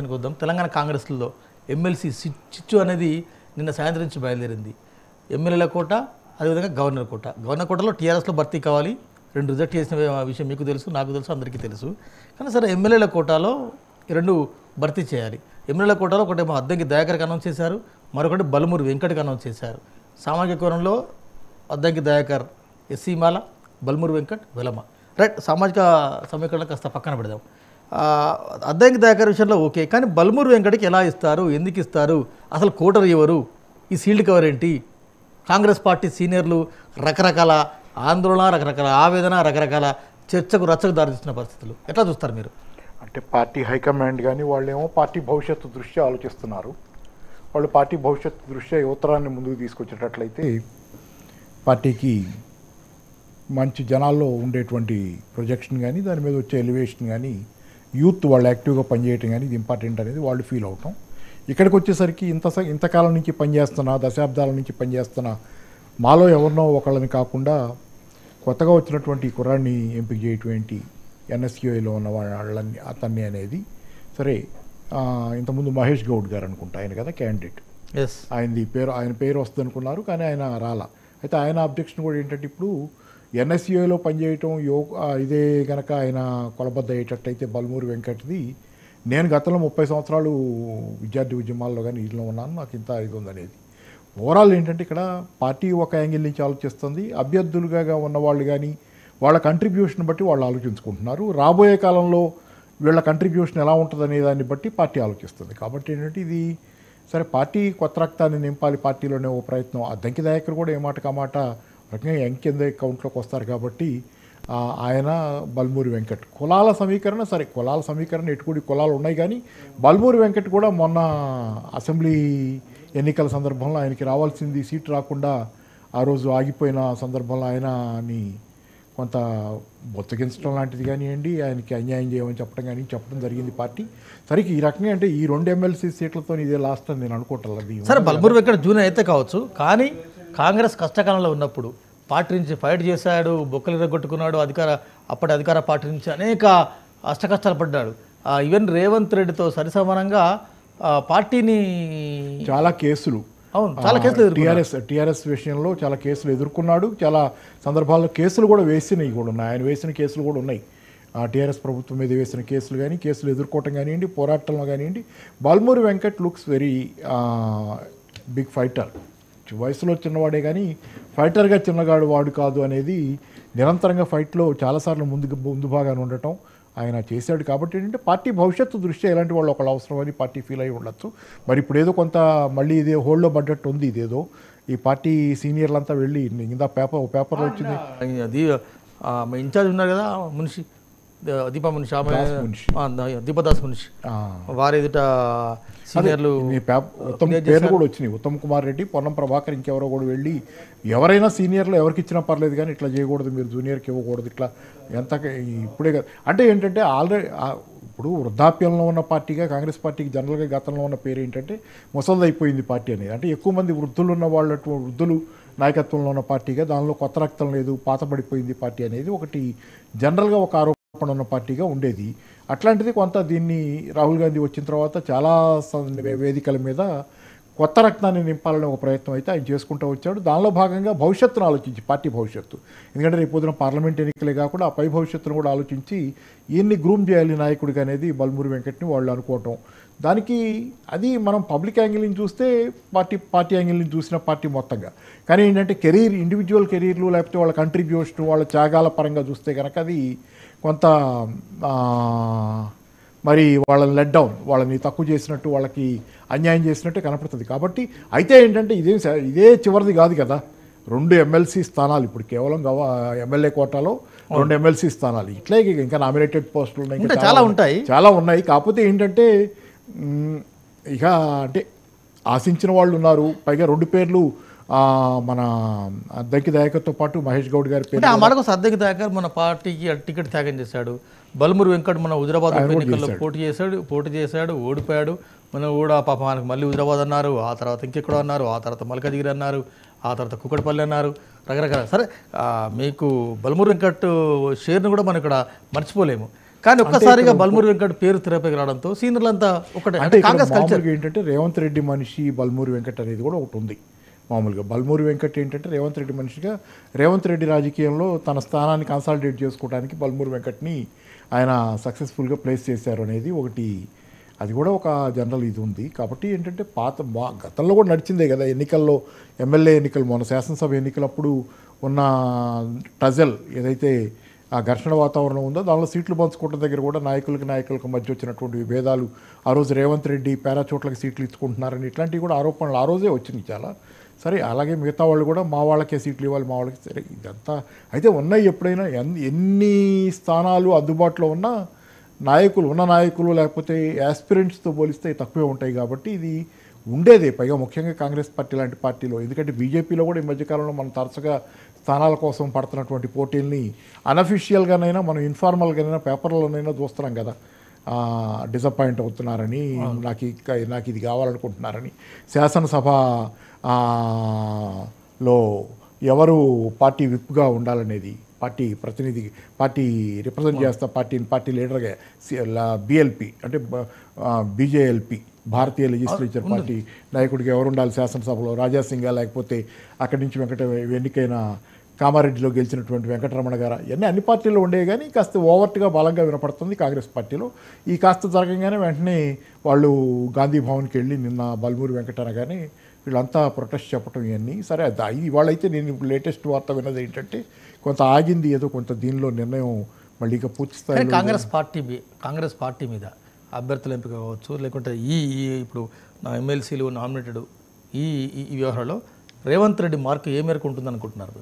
వద్దాం. తెలంగాణ కాంగ్రెస్లో ఎమ్మెల్సీ చిచ్చు అనేది నిన్న సాయంత్రం నుంచి బయలుదేరింది. ఎమ్మెల్యేల కోట, అదేవిధంగా గవర్నర్ కోట. గవర్నర్ కోటలో టీఆర్ఎస్లో భర్తీ కావాలి, 2 రిజెక్ట్ చేసిన విషయం మీకు తెలుసు, నాకు తెలుసు, అందరికీ తెలుసు. కానీ సరే ఎమ్మెల్యేల కోటాలో 2 భర్తీ చేయాలి. ఎమ్మెల్యేల కోటాలో ఒకటేమో అద్దంకి దయాకర్కి అనౌన్స్ చేశారు, మరొకటి బలమూరి వెంకట్కి అనౌన్స్ చేశారు. సామాజిక కోణంలో అద్దంకి దయాకర్ ఎస్సీ మాల, బలమూరి వెంకట్ వెలమ. రైట్, సామాజిక సమీకరణ కాస్త పక్కన పెడదాం. అద్దంకి దయాకర్ విషయంలో ఓకే, కానీ బలమూరి వెంకటకి ఎలా ఇస్తారు, ఎందుకు ఇస్తారు, అసలు కోటరు ఎవరు, ఈ సీల్డ్ కవర్ ఏంటి? కాంగ్రెస్ పార్టీ సీనియర్లు రకరకాల ఆందోళన, రకరకాల ఆవేదన, రకరకాల చర్చకు రచ్చకు దారితీస్తున్న పరిస్థితులు ఎట్లా చూస్తారు మీరు? అంటే పార్టీ హైకమాండ్ కానీ వాళ్ళేమో పార్టీ భవిష్యత్తు దృష్ట్యా ఆలోచిస్తున్నారు. వాళ్ళు పార్టీ భవిష్యత్తు దృష్ట్యా యువతరాన్ని ముందుకు తీసుకొచ్చేటట్లయితే పార్టీకి మంచి జనాల్లో ఉండేటువంటి ప్రొజెక్షన్ కానీ, దాని మీద వచ్చే ఎలివేషన్ కానీ, యూత్ వాళ్ళు యాక్టివ్గా పనిచేయటం కానీ ఇది ఇంపార్టెంట్ అనేది వాళ్ళు ఫీల్ అవటం. ఇక్కడికి వచ్చేసరికి ఇంతకాలం నుంచి పనిచేస్తున్న, దశాబ్దాల నుంచి పనిచేస్తున్న మాలో ఎవరినో ఒకళ్ళని కాకుండా కొత్తగా వచ్చినటువంటి కుర్రాన్ని ఎంపిక చేయటువంటి ఎన్ఎస్యూఐలో ఉన్న వాళ్ళని అతన్ని అనేది సరే. ఇంతకుముందు మహేష్ గౌడ్ గారు అనుకుంటా ఆయన కదా క్యాండిడేట్, ఆయన పేరు వస్తుంది అనుకున్నారు, కానీ ఆయన రాలా. అయితే ఆయన అబ్జెక్షన్ కూడా ఏంటంటే ఇప్పుడు ఎన్ఎస్యూఐలో పనిచేయటం ఇదే కనుక ఆయన కొలబద్ద అయ్యేటట్టయితే బలమూరి వెంకట్ది, నేను గతంలో 30 సంవత్సరాలు విద్యార్థి ఉద్యమాల్లో కానీ ఇంట్లో ఉన్నాను, నాకు ఇంత ఇది ఉందనేది. ఓవరాల్ ఏంటంటే ఇక్కడ పార్టీ ఒక యాంగిల్ నుంచి ఆలోచిస్తుంది, అభ్యర్థులుగా ఉన్నవాళ్ళు కానీ వాళ్ళ కంట్రిబ్యూషన్ బట్టి వాళ్ళు ఆలోచించుకుంటున్నారు. రాబోయే కాలంలో వీళ్ళ కంట్రిబ్యూషన్ ఎలా ఉంటుంది అనే దాన్ని బట్టి పార్టీ ఆలోచిస్తుంది. కాబట్టి ఏంటంటే ఇది సరే పార్టీ కొత్త రక్తాన్ని నింపాలి, పార్టీలోనే ఓ ప్రయత్నం. అద్దంకి దయాకర్ కూడా ఏమాట కామాట రకంగా కింద కౌంట్లోకి వస్తారు. కాబట్టి ఆయన బలమూరి వెంకట్ కులాల సమీకరణ సరే, కులాల సమీకరణ ఎటుకూడి కులాలు ఉన్నాయి, కానీ బలమూరి వెంకట్ కూడా మొన్న అసెంబ్లీ ఎన్నికల సందర్భంలో ఆయనకి రావాల్సింది సీటు రాకుండా ఆ రోజు ఆగిపోయిన సందర్భంలో ఆయనని కొంత బొత్తగించడం లాంటిది కానివ్వండి, ఆయనకి అన్యాయం చేయమని చెప్పడం జరిగింది పార్టీ. సరే ఈ రకంగా అంటే ఈ 2 ఎమ్మెల్సీ సీట్లతో ఇదే లాస్ట్ అని నేను అనుకుంటాను. సరే బలమూరి వెంకట్ జూనియర్ అయితే కావచ్చు, కానీ కాంగ్రెస్ కష్టకాలంలో ఉన్నప్పుడు పార్టీ నుంచి ఫైట్ చేశాడు, బొక్కలు ఎరగొట్టుకున్నాడు, అప్పటి అధికార పార్టీ నుంచి అనేక అష్టకష్టాలు పడ్డాడు. ఈవెన్ రేవంత్ రెడ్డితో సరిసమానంగా పార్టీని చాలా కేసులు టీఆర్ఎస్ విషయంలో చాలా కేసులు ఎదుర్కొన్నాడు. చాలా సందర్భాల్లో కేసులు కూడా వేసినవి కూడా ఉన్నాయి, ఆయన వేసిన కేసులు కూడా ఉన్నాయి. టీఆర్ఎస్ ప్రభుత్వం మీద వేసిన కేసులు కానీ, కేసులు ఎదుర్కోవటం కానివ్వండి, పోరాటంలో కానివ్వండి. Balamuri Venkat looks very big fighter. వయసులో చిన్నవాడే కానీ ఫైటర్గా చిన్నగాడు వాడు కాదు అనేది నిరంతరంగా ఫైట్లో చాలాసార్లు ముందు భాగాన్ని ఉండటం ఆయన చేశాడు. కాబట్టి ఏంటంటే పార్టీ భవిష్యత్తు దృష్ట్యా ఎలాంటి వాళ్ళు ఒకళ్ళు అవసరం అని పార్టీ ఫీల్ అయి ఉండొచ్చు. మరి ఇప్పుడు ఏదో కొంత మళ్ళీ ఇదే హోల్డ్లో పడ్డట్టు ఉంది. ఇదేదో ఈ పార్టీ సీనియర్లంతా వెళ్ళి ఇందా పేపర్లో వచ్చింది, అది ఇన్ఛార్జ్ ఉన్నారు కదా మున్షి దీపా మున్షి, దీపదాస్ మున్షి, వారి ఎదుట సీనియర్లు పేర్లు కూడా వచ్చినాయి. ఉత్తమ్ కుమార్ రెడ్డి, పొన్నం ప్రభాకర్, ఇంకెవరో కూడా వెళ్ళి ఎవరైనా సీనియర్లు ఎవరికి ఇచ్చినా పర్లేదు కానీ ఇట్లా చేయకూడదు, మీరు జూనియర్కి ఇవ్వకూడదు, ఇట్లా ఎంత ఇప్పుడే కదా. అంటే ఏంటంటే ఆల్రెడీ ఇప్పుడు వృద్ధాప్యంలో ఉన్న పార్టీగా కాంగ్రెస్ పార్టీకి జనరల్గా గతంలో ఉన్న పేరు ఏంటంటే ముసలిదైపోయింది పార్టీ అనేది. అంటే ఎక్కువ మంది వృద్ధులు ఉన్న వృద్ధులు నాయకత్వంలో ఉన్న పార్టీగా, దానిలో కొత్త రక్తం లేదు, పాతబడిపోయింది పార్టీ అనేది ఒకటి జనరల్గా ఒక ఆరోపణ ఉన్న పార్టీగా ఉండేది. అట్లాంటిది కొంత దీన్ని రాహుల్ గాంధీ వచ్చిన తర్వాత చాలా వేదికల మీద కొత్త రక్తాన్ని నింపాలనే ఒక ప్రయత్నం అయితే ఆయన చేసుకుంటూ వచ్చాడు. దానిలో భాగంగా భవిష్యత్తును ఆలోచించి, పార్టీ భవిష్యత్తు, ఎందుకంటే రేపు పొద్దున పార్లమెంట్ ఎన్నికలే కాకుండా ఆ పై భవిష్యత్తును కూడా ఆలోచించి ఈయన్ని గ్రూమ్ చేయాలి నాయకుడిగా అనేది బలమూరి వెంకట్ని వాళ్ళు అనుకోవటం. దానికి అది మనం పబ్లిక్ యాంగిల్ నుంచి చూస్తే పార్టీ యాంగిల్ నుంచి చూసిన పార్టీ మొత్తంగా. కానీ ఏంటంటే ఇండివిజువల్ కెరీర్లు లేకపోతే వాళ్ళ కంట్రిబ్యూషన్, వాళ్ళ త్యాగాల పరంగా చూస్తే కనుక అది కొంత మరి వాళ్ళని లెట్ డౌన్, వాళ్ళని తక్కువ చేసినట్టు, వాళ్ళకి అన్యాయం చేసినట్టే కనపడుతుంది. కాబట్టి అయితే ఏంటంటే ఇదే చివరిది కాదు కదా. 2 ఎమ్మెల్సీ స్థానాలు ఇప్పుడు కేవలం ఎమ్మెల్యే కోటాలో 2 ఎమ్మెల్సీ స్థానాలు, ఇట్లా ఇంకా నామినేటెడ్ పోస్టులు ఉన్నాయి, చాలా ఉన్నాయి. కాకపోతే ఏంటంటే ఇక అంటే ఆశించిన వాళ్ళు ఉన్నారు. పైగా 2 పేర్లు మన అద్దంకి దయాకర్తో పాటు మహేష్ గౌడ్ గారి పేరు. అద్దంకి దయాకర్ మన పార్టీకి టికెట్ త్యాగం చేశాడు. బలమూరి వెంకట్ మన హుజరాబాద్ ఎన్నికల్లో పోటీ చేశాడు, ఓడిపోయాడు. మనం కూడా పాపం ఆయనకు మళ్ళీ హుజరాబాద్ అన్నారు, ఆ తర్వాత ఇంకెక్కడో అన్నారు, ఆ తర్వాత మల్కాజిగిరి అన్నారు, ఆ తర్వాత కుక్కడపల్లి అన్నారు, రకరకాల. సరే మీకు బలమూరి వెంకట్ షేర్ను కూడా మనం ఇక్కడ మర్చిపోలేము. కానీ ఒక్కసారిగా బల్మూరి వెంకట్ పేరు తెరపైకి రావడంతో సీనియర్లంతా ఒకటే అంటే అంటే ఇక్కడ కాంగ్రెస్ కల్చర్. మామూలుగా ఏంటంటే రేవంత్ రెడ్డి మనిషి బల్మూరి వెంకట్ అనేది కూడా ఒకటి ఉంది. మామూలుగా బల్మూరి వెంకట్ ఏంటంటే రేవంత్ రెడ్డి మనిషిగా రేవంత్ రెడ్డి రాజకీయంలో తన స్థానాన్ని కన్సాలిడేట్ చేసుకోవడానికి బల్మూరి వెంకట్ని ఆయన సక్సెస్ఫుల్గా ప్లేస్ చేశారు అనేది ఒకటి, అది కూడా ఒక జనరల్ ఇది ఉంది. కాబట్టి ఏంటంటే గతంలో కూడా నడిచిందే కదా ఎన్నికల్లో, ఎమ్మెల్యే ఎన్నికలు, మొన్న శాసనసభ ఎన్నికలప్పుడు ఉన్న టజల్ ఏదైతే ఆ ఘర్షణ వాతావరణం ఉందో దానిలో సీట్లు పంచుకోవడం దగ్గర కూడా నాయకులకు మధ్య వచ్చినటువంటి విభేదాలు, ఆ రోజు రేవంత్ రెడ్డి పేరాచోట్లకి సీట్లు ఇచ్చుకుంటున్నారని ఇట్లాంటివి కూడా ఆరోపణలు ఆ రోజే వచ్చినాయి చాలా. సరే అలాగే మిగతా వాళ్ళు కూడా మా వాళ్ళకే సీట్లు ఇవ్వాలి, మా వాళ్ళకి, సరే ఇదంతా అయితే ఉన్నాయి. ఎప్పుడైనా ఎన్ని స్థానాలు అందుబాటులో ఉన్న నాయకులు లేకపోతే యాస్పిరెంట్స్తో పోలిస్తే తక్కువే ఉంటాయి. కాబట్టి ఇది ఉండేదే. పైగా ముఖ్యంగా కాంగ్రెస్ పార్టీ లాంటి పార్టీలో, ఎందుకంటే బీజేపీలో కూడా ఈ మధ్యకాలంలో మనం తరచుగా స్థానాల కోసం పడుతున్నటువంటి పోటీల్ని అన్అఫీషియల్గానైనా మనం ఇన్ఫార్మల్గానైనా పేపర్లోనైనా చూస్తున్నాం కదా. డిసప్పాయింట్ అవుతున్నారని, నాకు ఇది కావాలనుకుంటున్నారని, శాసనసభ లో ఎవరు పార్టీ విప్గా ఉండాలనేది, పార్టీ ప్రతినిధి, పార్టీ రిప్రజెంట్ చేస్తా పార్టీ లీడర్గా బిఎల్పి అంటే బీజేఎల్పి భారతీయ లెజిస్లేచర్ పార్టీ నాయకుడికి ఎవరు ఉండాలి శాసనసభలో, రాజాసింగా లేకపోతే అక్కడి నుంచి ఎన్నికైన కామారెడ్డిలో గెలిచినటువంటి వెంకటరమణ గారు, ఇవన్నీ అన్ని పార్టీల్లో ఉండేవి. కానీ కాస్త ఓవర్ట్గా బలంగా వినపడుతుంది కాంగ్రెస్ పార్టీలో. ఈ కాస్త జరగగానే వెంటనే వాళ్ళు గాంధీ భవన్కి వెళ్ళి నిన్న బల్మూరి వెంకటరమణ కానీ వీళ్ళంతా ప్రొటెస్ట్ చెప్పడం ఇవన్నీ. సరే అది ఇవాళైతే నేను ఇప్పుడు లేటెస్ట్ వార్త విన్నది ఏంటంటే కొంత ఆగింది, ఏదో కొంత దీనిలో నిర్ణయం మళ్ళీ ఇక పూర్తి స్థాయిలో కాంగ్రెస్ పార్టీ మీద అభ్యర్థుల ఎంపిక కావచ్చు, లేకుంటే ఈ ఇప్పుడు నా ఎమ్మెల్సీలు నామినేటెడ్ ఈ వ్యవహారంలో రేవంత్ రెడ్డి మార్కు ఏ మేరకు ఉంటుంది అనుకుంటున్నారు?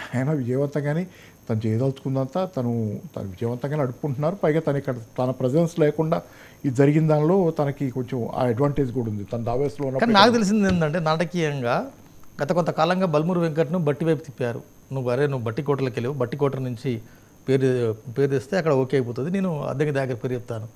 ఆయన విజయవంతంగానే తను చేయదలుచుకుందంతా తను విజయవంతంగానే అడుపుకుంటున్నారు. పైగా తను ఇక్కడ తన ప్రజెన్స్ లేకుండా ఇది జరిగిన దానిలో తనకి కొంచెం ఆ అడ్వాంటేజ్ కూడా ఉంది. తన దావేస్లో కానీ నాకు తెలిసింది ఏంటంటే నాటకీయంగా గత కొంతకాలంగా బల్మూరి వెంకట్ను బట్టి వైపు తిప్పారు. నువ్వు బట్టి కోటలోకి వెళ్ళావు, బట్టి కోట నుంచి పేరు తెస్తే అక్కడ ఓకే అయిపోతుంది, నేను అద్దెకి దగ్గర పేరు చెప్తాను.